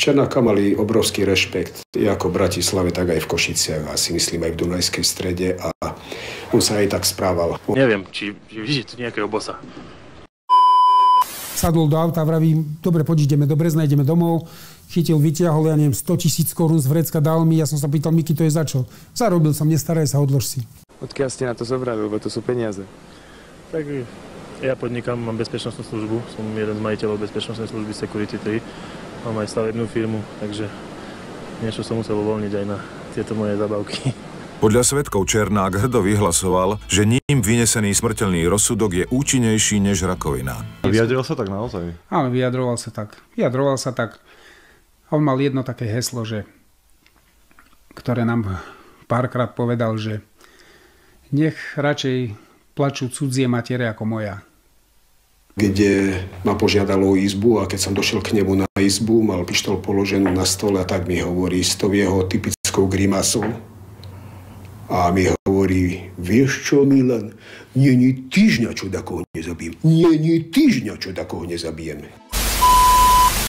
Černáka mali obrovský rešpekt, ako v Bratislave, tak aj v Košiciach, a si myslím aj v Dunajskej Strede, a on sa aj tak správal. Neviem, či vidíte nejakého bossa. Sadol do auta, vraví, dobre, poď ideme do Brezna, ideme domov. Chytil, vyťahol, ja neviem, 100 000 korún z vrecka, dal mi, ja som sa pýtal, Miky, to je za čo? Zarobil som, nestaraj sa, odlož si. Odkiaľ ste na to zobrali, lebo to sú peniaze? Tak ja podnikám, mám bezpečnostnú službu, som jeden z majiteľov bezpečnostnej služby Security 3. Mám aj stavebnú firmu, takže niečo som musel uvoľniť aj na tieto moje zabavky. Podľa svedkov Černák hrdo vyhlasoval, že ním vynesený smrteľný rozsudok je účinnejší než rakovina. Vyjadril sa tak naozaj? Áno, vyjadroval sa tak. A on mal jedno také heslo, ktoré nám párkrát povedal, že nech radšej plačú cudzie matere ako moja. Kde ma požiadalo o izbu, a keď som došiel k nemu na izbu, mal pištol položenú na stole, a tak mi hovorí s tou jeho typickou grimasou. A mi hovorí, vieš čo, Milan, nie týždňa, čo takoho nezabijem. Nie týždňa, čo takoho nezabijeme.